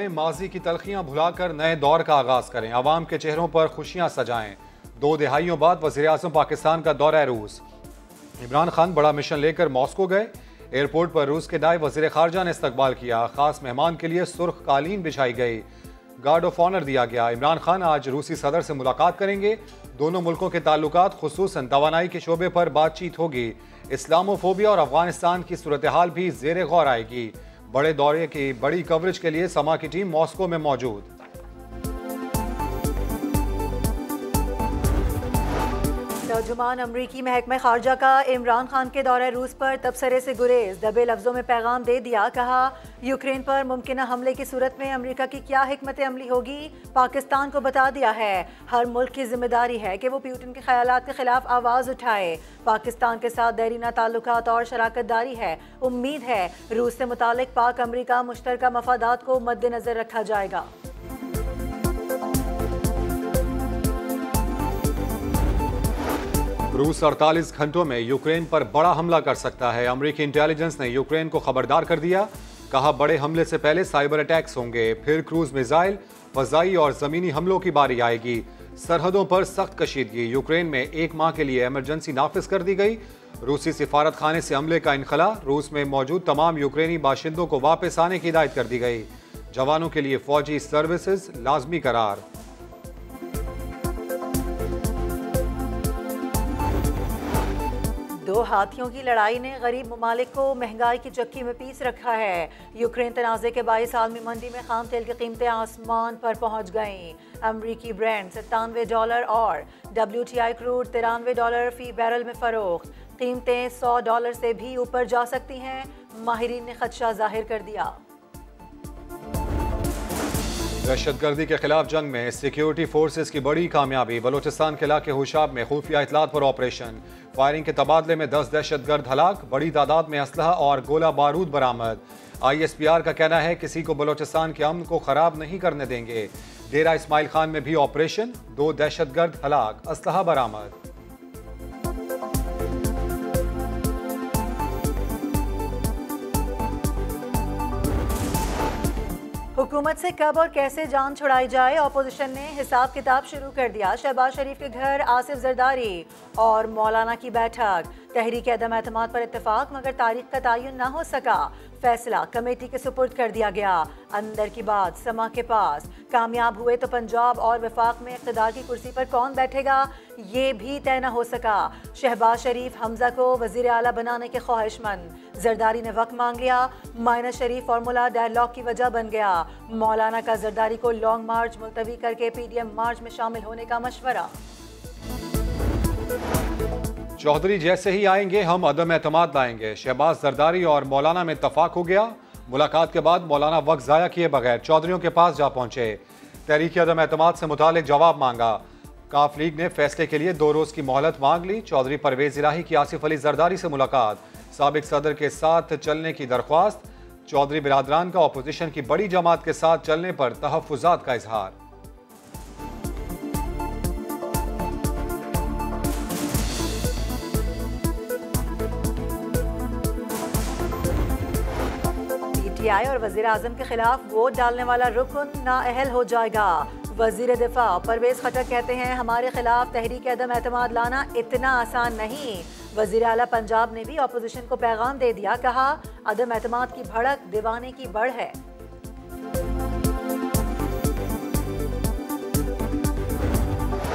आएं, माजी की तलखियां भुलाकर नए दौर का आगाज करें, आवाम के चेहरों पर खुशियां सजाएं। 2 दिहाइयों बाद वज़ीर आज़म पाकिस्तान का दौरा रूस। इमरान खान बड़ा मिशन लेकर मॉस्को गए। एयरपोर्ट पर रूस के नायब वज़ीर खारजा ने इस्तकबाल किया। खास मेहमान के लिए सुर्ख कालीन बिछाई गई, गार्ड ऑफ ऑनर दिया गया। इमरान खान आज रूसी सदर से मुलाकात करेंगे। दोनों मुल्कों के ताल्लुकात खुसूसन तवानाई के शोबे पर बातचीत होगी। इस्लामोफोबिया और अफगानिस्तान की सूरत हाल भी जेर गौर आएगी। बड़े दौरे की बड़ी कवरेज के लिए समा की टीम मॉस्को में मौजूद। तर्जुमान अमरीकी महकमा खारजा का इमरान खान के दौरे रूस पर तबसरे से गुरेज, दबे लफ्जों में पैगाम दे दिया। कहा यूक्रेन पर मुमकिन हमले की सूरत में अमरीका की क्या हिकमत अमली होगी, पाकिस्तान को बता दिया है। हर मुल्क की जिम्मेदारी है कि वो पुतिन के ख्यालात के खिलाफ आवाज़ उठाए। पाकिस्तान के साथ देरीना ताल्लुकात और शराकत दारी है। उम्मीद है रूस से मुतालिक पाक अमरीका मुश्तरका मफादात को मद्देनजर रखा जाएगा। रूस 48 घंटों में यूक्रेन पर बड़ा हमला कर सकता है। अमेरिकी इंटेलिजेंस ने यूक्रेन को खबरदार कर दिया। कहा बड़े हमले से पहले साइबर अटैक्स होंगे, फिर क्रूज मिसाइल, फजाई और जमीनी हमलों की बारी आएगी। सरहदों पर सख्त कशीदगी। यूक्रेन में 1 माह के लिए इमरजेंसी नाफिज कर दी गई। रूसी सिफारत खाने से हमले का इनखला। रूस में मौजूद तमाम यूक्रेनी बाशिंदों को वापस आने की हिदायत कर दी गई। जवानों के लिए फौजी सर्विसेज लाजमी करार। दो हाथियों की लड़ाई ने गरीब ममालिक को महंगाई की चक्की में पीस रखा है। यूक्रेन तनाज़े के 22 आलमी मंडी में खाम तेल की कीमतें आसमान पर पहुंच गईं। अमरीकी ब्रांड $97 और WTI क्रूड $93 फी बैरल में फरोख्त। कीमतें $100 से भी ऊपर जा सकती हैं। माहिरीन ने खदशा जाहिर कर दिया। दहशतगर्दी के खिलाफ जंग में सिक्योरिटी फोर्सेस की बड़ी कामयाबी। बलोचिस्तान के इलाके हुशाब में खुफिया इतलात पर ऑपरेशन। फायरिंग के तबादले में 10 दहशतगर्द हलाक। बड़ी तादाद में असलहा और गोला बारूद बरामद। ISPR का कहना है किसी को बलोचिस्तान के अमन को खराब नहीं करने देंगे। डेरा इस्माइल खान में भी ऑपरेशन। 2 दहशतगर्द हलाक, असलहा बरामद। हुकूमत से कब और कैसे जान छुड़ाई जाए, अपोजिशन ने हिसाब किताब शुरू कर दिया। शहबाज शरीफ के घर आसिफ जरदारी और मौलाना की बैठक। तहरीक अदम एतमाद पर इत्तेफाक, मगर तारीख का तयन न हो सका। फैसला कमेटी के सुपुर्द कर दिया गया। अंदर की बात समा के पास। कामयाब हुए तो पंजाब और वफाक में इक़्तिदार की कुर्सी पर कौन बैठेगा, ये भी तय न हो सका। शहबाज शरीफ हमजा को वज़ीर आला बनाने के ख्वाहिशमंद। जरदारी ने वक्त मांग लिया। माइनस शरीफ फार्मूला डायलॉग की वजह बन गया। मौलाना का जरदारी को लॉन्ग मार्च मुलतवी करके PDM मार्च में शामिल होने का मशवरा। चौधरी जैसे ही आएंगे हम अदम एतमाद लाएंगे। शहबाज जरदारी और मौलाना में इत्तफाक हो गया। मुलाकात के बाद मौलाना वक्त ज़ाया किए बगैर चौधरियों के पास जा पहुंचे। तहरीक अदम एतमाद से मुतालिक जवाब मांगा। काफ लीग ने फैसले के लिए 2 रोज़ की मोहलत मांग ली। चौधरी परवेज इलाही की आसिफ अली जरदारी से मुलाकात। साबिक सदर के साथ चलने की दरख्वास्त। चौधरी बिरादरान का अपोजिशन की बड़ी जमात के साथ चलने पर तहफ़्फ़ुज़ात का इजहार। PTI और वज़ीर आज़म के खिलाफ वोट डालने वाला रुकन नाअहल हो जाएगा। वज़ीर दिफा परवेज खटक कहते हैं हमारे खिलाफ तहरीक अदम एतमाद लाना इतना आसान नहीं। वज़ीर आला पंजाब ने भी अपोजिशन को पैगाम दे दिया। कहा अदम एतमाद की भड़क दीवाने की बढ़ है।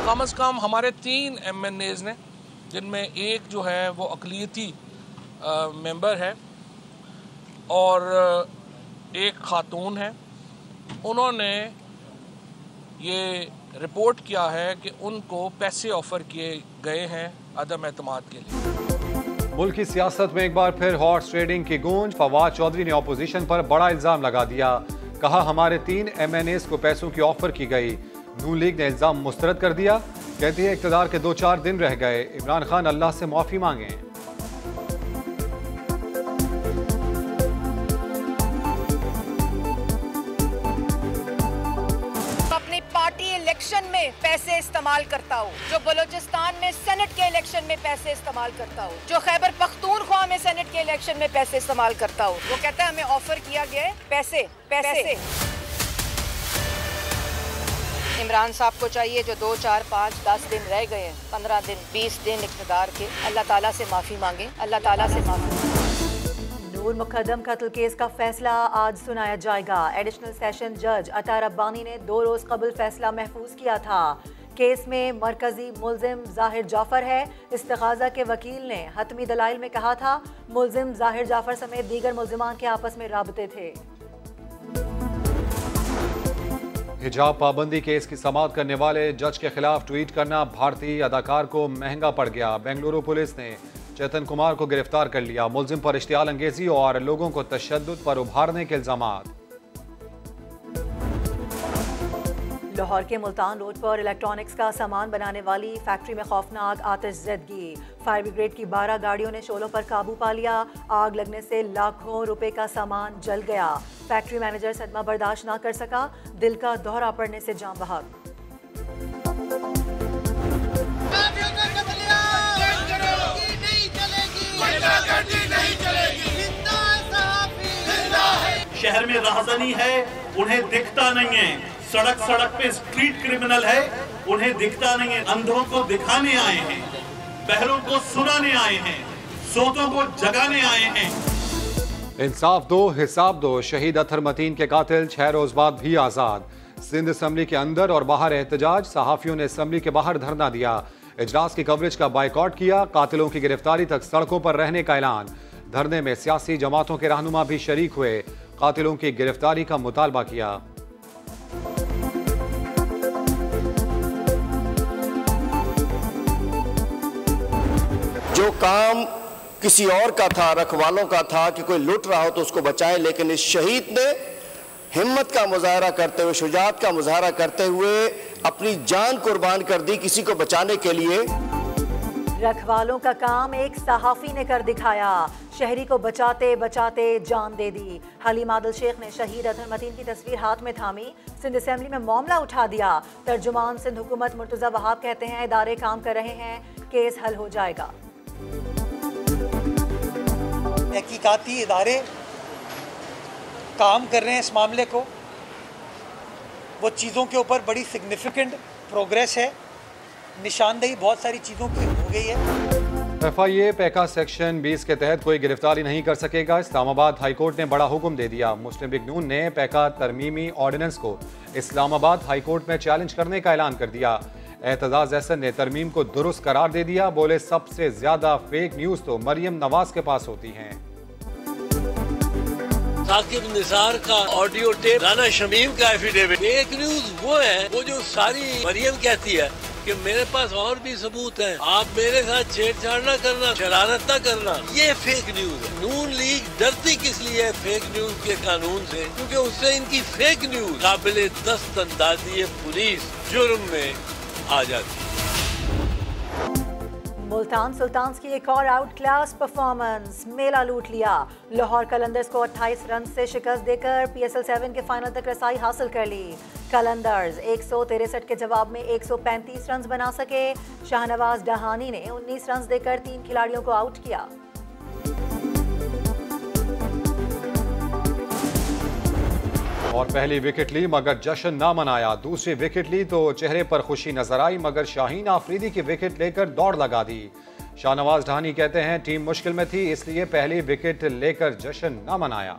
कम अज़ कम हमारे 3 MNAs ने, जिनमें एक जो है वो अक़लियती मेंबर है और एक खातून है, उन्होंने ये रिपोर्ट किया है कि उनको पैसे ऑफर किए गए हैं अदम एतमाद के लिए। मुल्क की सियासत में एक बार फिर हॉर्स ट्रेडिंग की गूंज। फवाद चौधरी ने अपोजिशन पर बड़ा इल्जाम लगा दिया। कहा हमारे 3 MNAs को पैसों की ऑफर की गई। नून लीग ने इल्जाम मुस्तरद कर दिया। कहती है इक़्तिदार के 2-4 दिन रह गए, इमरान खान अल्लाह से माफी मांगे। पार्टी इलेक्शन में पैसे इस्तेमाल करता हूँ, जो बलूचिस्तान में सेनेट के इलेक्शन में पैसे इस्तेमाल करता हूँ, जो खैबर पख्तूनख्वा में सेनेट के इलेक्शन में पैसे इस्तेमाल करता हूँ। वो कहता है हमें ऑफर किया गया है पैसे पैसे, पैसे। इमरान साहब को चाहिए जो 2, 4, 5, 10 दिन रह गए, 15 दिन, 20 दिन इक़्तिदार के, अल्लाह ताला से माफ़ी मांगे, अल्लाह ताला से माफ़ी। नूर मुकद्दम कत्ल केस का फैसला आज सुनाया जाएगा। एडिशनल सेशन जज अता रब्बानी ने 2 रोज कबल फैसला महफूज किया था। केस में मरकजी मुल्जिम जाहिर जाफर है। इस्तिग़ाज़ा के वकील ने हतमी दलाइल में कहा था मुल्जिम जाहिर जाफर समेत दीगर मुल्जिमान के आपस में राबते थे। हिजाब पाबंदी केस की समाअत करने वाले जज के खिलाफ ट्वीट करना भारतीय अदाकार को महंगा पड़ गया। बेंगलुरु पुलिस ने चेतन कुमार को गिरफ्तार कर लिया। मुल्जिम पर इश्तियाल अंगेजी और लोगों को तशद्दुद पर उभारने के इल्जामात। लाहौर के मुल्तान रोड पर इलेक्ट्रॉनिक्स का सामान बनाने वाली फैक्ट्री में खौफनाक आतिशज़दगी। फायर ब्रिगेड की 12 गाड़ियों ने शोलों पर काबू पा लिया। आग लगने से लाखों रुपए का सामान जल गया। फैक्ट्री मैनेजर सदमा बर्दाश्त ना कर सका, दिल का दौरा पड़ने से जान बहक। शहर में राहज़नी है, उन्हें दिखता नहीं है। सड़क सड़क पे स्ट्रीट क्रिमिनल है, उन्हें दिखता नहीं है। अंधों को दिखाने आए हैं, बहरों को सुनाने आए हैं, सोतों को जगाने आए हैं। इंसाफ दो, हिसाब दो। शहीद अतहर मतीन के कातिल 6 रोज बाद भी आजाद। सिंध असम्बली के अंदर और बाहर एहतजाज। सहाफियों ने असम्बली के बाहर धरना दिया। इजलास की कवरेज का बाइकआउट किया। कातिलों की गिरफ्तारी तक सड़कों पर रहने का ऐलान। धरने में सियासी जमातों के रहनुमा भी शरीक हुए। कातिलों की गिरफ्तारी का मुतालबा किया। जो काम किसी और का था, रखवालों का था कि कोई लुट रहा हो तो उसको बचाए, लेकिन इस शहीद ने हिम्मत का मुजाहरा करते हुए, शुजाअत का मुजाहरा करते हुए अपनी जान कुर्बान कर दी किसी को बचाने के लिए। रखवालों का काम एक सहाफी ने कर दिखाया। शहरी को बचाते बचाते जान दे दी। हलीम आदिल शेख ने शहीद अतहर मतीन की तस्वीर हाथ में थामी। सिंध असेंबली में मामला उठा दिया। तर्जुमान सिंध हुकूमत मुर्तज़ा वहाब कहते हैं इदारे काम कर रहे हैं, केस हल हो जाएगा। तहकीकाती इदारे काम कर रहे हैं इस मामले को। वो चीज़ों के ऊपर बड़ी सिग्निफिकेंट प्रोग्रेस है, निशानदेही बहुत सारी चीज़ों की हो गई है। FIA पैका सेक्शन 20 के तहत कोई गिरफ्तारी नहीं कर सकेगा। इस्लामाबाद हाईकोर्ट ने बड़ा हुक्म दे दिया। मुस्लिम लीग नून ने पैका तरमीमी ऑर्डिनेंस को इस्लामाबाद हाईकोर्ट में चैलेंज करने का ऐलान कर दिया। एतजाज एहसन ने तरमीम को दुरुस्त करार दे दिया। बोले सबसे ज्यादा फेक न्यूज तो मरियम नवाज के पास होती हैं। साकिब निसार का ऑडियो टेप, राना शमीम का एफिडेविट। फेक न्यूज वो है वो जो सारी मरियम कहती है कि मेरे पास और भी सबूत हैं, आप मेरे साथ छेड़छाड़ ना करना, शरारत ना करना, ये फेक न्यूज है। नून लीग डरती किस लिए है फेक न्यूज के कानून से? क्योंकि उससे इनकी फेक न्यूज काबिले दस्तंदाजी पुलिस जुर्म में आ जाती। मुल्तान सुल्तान्स की एक और आउट क्लास परफॉर्मेंस, मेला लूट लिया। लाहौर कलंदर्स को 28 रन से शिकस्त देकर PSL 7 के फाइनल तक रसाई हासिल कर ली। कलंदर्स 163 के जवाब में 135 रन बना सके। शाहनवाज डहानी ने 19 रन देकर 3 खिलाड़ियों को आउट किया। और पहली विकेट ली मगर जश्न ना मनाया। दूसरी विकेट ली तो चेहरे पर खुशी नजर आई, मगर शाहीन आफरीदी की विकेट लेकर दौड़ लगा दी। शाहनवाज ढानी कहते हैं टीम मुश्किल में थी, इसलिए पहली विकेट लेकर जश्न ना मनाया।